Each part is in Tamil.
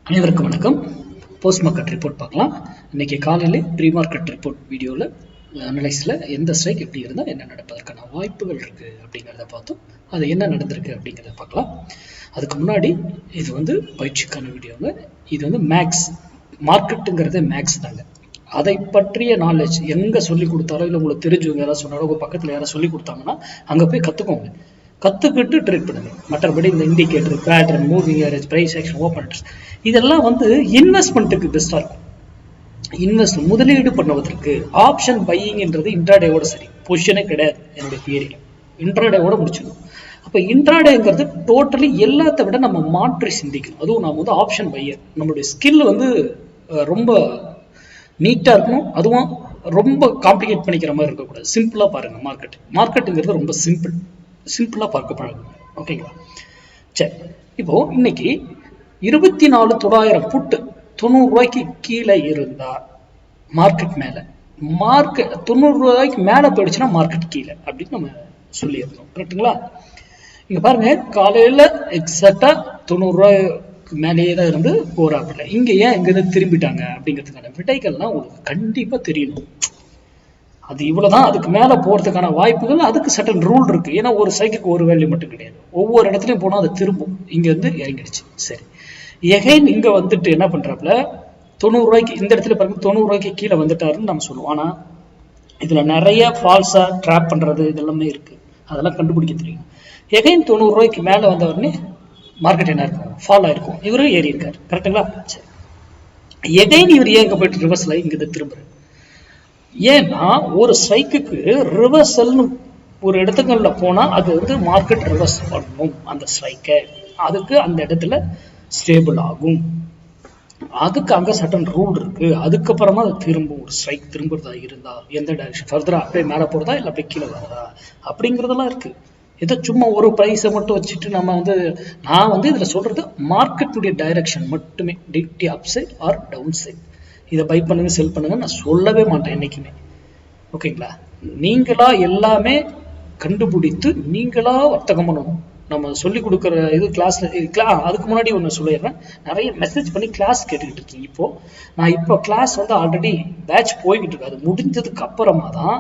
அனைவருக்கும் வணக்கம். போஸ்ட் மார்க்கெட் ரிப்போர்ட் பார்க்கலாம். இன்னைக்கு காலையில் ப்ரீ மார்க்கெட் ரிப்போர்ட் வீடியோவில் அனலைஸில் எந்த ஸ்ட்ரைக் எப்படி இருந்தால் என்ன நடப்பதற்கான வாய்ப்புகள் இருக்குது அப்படிங்கிறத பார்த்தோம். அது என்ன நடந்திருக்கு அப்படிங்கிறத பார்க்கலாம். அதுக்கு முன்னாடி இது பயிற்சிக்கான வீடியோங்க. இது மேக்ஸ் மார்க்கெட்டுங்கிறதே மேக்ஸ் தாங்க. அதை பற்றிய நாலேஜ் எங்கே சொல்லி கொடுத்தாலும் இல்லை உங்களுக்கு தெரிஞ்சவங்க யாராவது சொன்னாலும் உங்கள் பக்கத்தில் யாராவது சொல்லி கொடுத்தாங்கன்னா அங்கே போய் கற்றுக்கோங்க. கற்றுக்கிட்டு ட்ரேட் பண்ணுங்க. மற்றபடி இந்த indicator, pattern, moving average, price action, open இதெல்லாம் இன்வெஸ்ட்மெண்ட்டுக்கு பெஸ்ட்டாக இருக்கும். முதலீடு பண்ணுவதற்கு ஆப்ஷன் பையிங்ன்றது இன்ட்ராடேவோட சரி, பொசிஷனே கிடையாது என்னுடைய தியரியில். இன்ட்ராடேவோட முடிச்சிடணும். அப்போ இன்ட்ராடேங்கிறது டோட்டலி எல்லாத்த விட நம்ம மாற்றி சிந்திக்கணும். அதுவும் நம்ம ஆப்ஷன் பையர். நம்மளுடைய ஸ்கில் ரொம்ப நீட்டாக இருக்கணும். அதுவும் ரொம்ப காம்ப்ளிகேட் பண்ணிக்கிற மாதிரி இருக்கக்கூடாது. சிம்பிளாக பாருங்கள். மார்க்கெட்டுங்கிறது ரொம்ப சிம்பிளாக பார்க்க பழகுங்க. ஓகேங்களா? சரி, இப்போ இன்னைக்கு 24,900 புட்டு 90 ரூபாய்க்கு கீழே இருந்தா மார்க்கெட் மேல, மார்க்கெட் 90 ரூபாய்க்கு மேல போயிடுச்சுன்னா மார்க்கெட் கீழே அப்படின்னு நம்ம சொல்லியிருந்தோம். கரெக்டுங்களா? இங்க பாருங்க, காலையில எக்ஸாக்டா 90 ரூபாய்க்கு மேலேயே தான் இருந்து போறாப்புல. இங்க ஏன் இங்கிருந்து திரும்பிட்டாங்க அப்படிங்கிறதுக்கான விடைகள்லாம் உங்களுக்கு கண்டிப்பா தெரியணும். அது இவ்வளவுதான். அதுக்கு மேல போறதுக்கான வாய்ப்புகள், அதுக்கு சட்டன் ரூல் இருக்கு. ஏன்னா ஒரு சைக்கிளுக்கு ஒரு வேல்யூ மட்டும் கிடையாது. ஒவ்வொரு இடத்துலயும் போனா அது திரும்பும். இங்க இறங்கிடுச்சு. சரி, எகைன் இங்க என்ன பண்றாப்புல 90 ரூபாய்க்கு இந்த இடத்துல பாருங்க, 90 ரூபாய்க்கு கீழே வந்துட்டாருன்னு நம்ம சொல்லுவோம். ஆனா இதுல நிறைய ஃபால்ஸா ட்ராப் பண்றது இதெல்லாமே இருக்கு. அதெல்லாம் கண்டுபிடிக்க தெரியும். எகைன் 90 ரூபாய்க்கு மேல வந்த உடனே மார்க்கெட் என்ன இருக்கும்? ஃபால் ஆயிருக்கும். இவரும் ஏறி இருக்காரு. கரெக்டுங்களா? சரி, எகைன் இவர் ஏன் இங்க போயிட்டு ரிவர்ஸ்ல இங்க திரும்புறாரு? ஏன்னா ஒரு ஸ்ட்ரைக்குக்கு ரிவர்சல்னு ஒரு இடத்துக்கள்ல போனா அது மார்க்கெட் ரிவர்ஸ் பண்ணணும். அந்த ஸ்ட்ரைக்கை அதுக்கு அந்த இடத்துல ஸ்டேபிள் ஆகும். அதுக்கு அங்க சட்டன் ரூல் இருக்கு. அதுக்கப்புறமா அது திரும்பும். ஒரு ஸ்ட்ரைக் திரும்புறதா இருந்தா எந்த டைரக்ஷன் ஃபர்தரா அப்படியே மேல போறதா இல்லை அப்படியே கீழே வரதா அப்படிங்கிறதெல்லாம் இருக்கு. இதை சும்மா ஒரு பிரைஸை மட்டும் வச்சுட்டு நம்ம நான் இதுல சொல்றது மார்க்கெட்டுடைய டைரக்ஷன் மட்டுமே. டிப்டி up side or down side. இதை பை பண்ணுங்க, செல் பண்ணுங்க நான் சொல்லவே மாட்டேன் என்னைக்குமே. ஓகேங்களா? நீங்களா எல்லாமே கண்டுபிடித்து நீங்களா வர்த்தகம் பண்ணணும். நம்ம சொல்லி கொடுக்குற கிளாஸ்ல அதுக்கு முன்னாடி ஒன்று சொல்லிடுறேன். நிறைய மெசேஜ் பண்ணி கிளாஸ் கேட்டுக்கிட்டு இருக்கீங்க. இப்போ கிளாஸ் ஆல்ரெடி பேட்ச் போய்கிட்டு இருக்கு. அது முடிஞ்சதுக்கு அப்புறமா தான்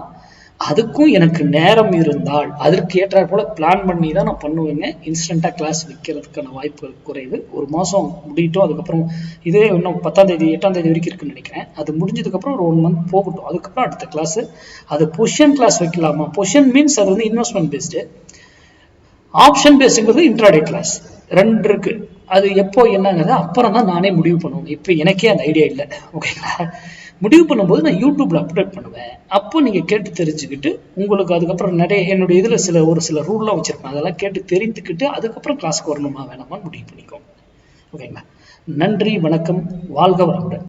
அதுக்கும் எனக்கு நேரம் இருந்தால் அதற்கு ஏற்றாற் போல பிளான் பண்ணி தான் நான் பண்ணுவேங்க. இன்ஸ்டண்டா கிளாஸ் வைக்கிறதுக்கான வாய்ப்புகள் குறைவு. ஒரு மாசம் முடியட்டும். அதுக்கப்புறம் இதே இன்னும் 10ஆம் தேதி 8ஆம் தேதி வரைக்கும் இருக்குன்னு நினைக்கிறேன். அது முடிஞ்சதுக்கு அப்புறம் ஒரு 1 மந்த் போகட்டும். அதுக்கப்புறம் அடுத்த கிளாஸ் அது பொசிஷன் கிளாஸ் வைக்கலாமா? பொசிஷன் மீன்ஸ் அது இன்வெஸ்ட்மெண்ட் பேஸ்டு. ஆப்ஷன் பேஸ்டுங்கிறது இன்ட்ராடே கிளாஸ். 2 இருக்கு. அது எப்போ என்னங்கிறத அப்புறம் தான் நானே முடிவு பண்ணுவேன். இப்போ எனக்கே அந்த ஐடியா இல்லை. ஓகேங்களா? முடிவு பண்ணும்போது நான் யூடியூப்ல அப்டேட் பண்ணுவேன். அப்போ நீங்க கேட்டு தெரிஞ்சுக்கிட்டு உங்களுக்கு அதுக்கப்புறம் நிறைய என்னுடைய ஒரு சில ரூல்லாம் வச்சிருப்பேன். அதெல்லாம் கேட்டு தெரிந்துக்கிட்டு அதுக்கப்புறம் கிளாஸ்க்கு வரணுமா வேணாமான்னு முடிவு பண்ணிக்கோங்க. ஓகேங்களா? நன்றி, வணக்கம், வாழ்க வளமுடன்.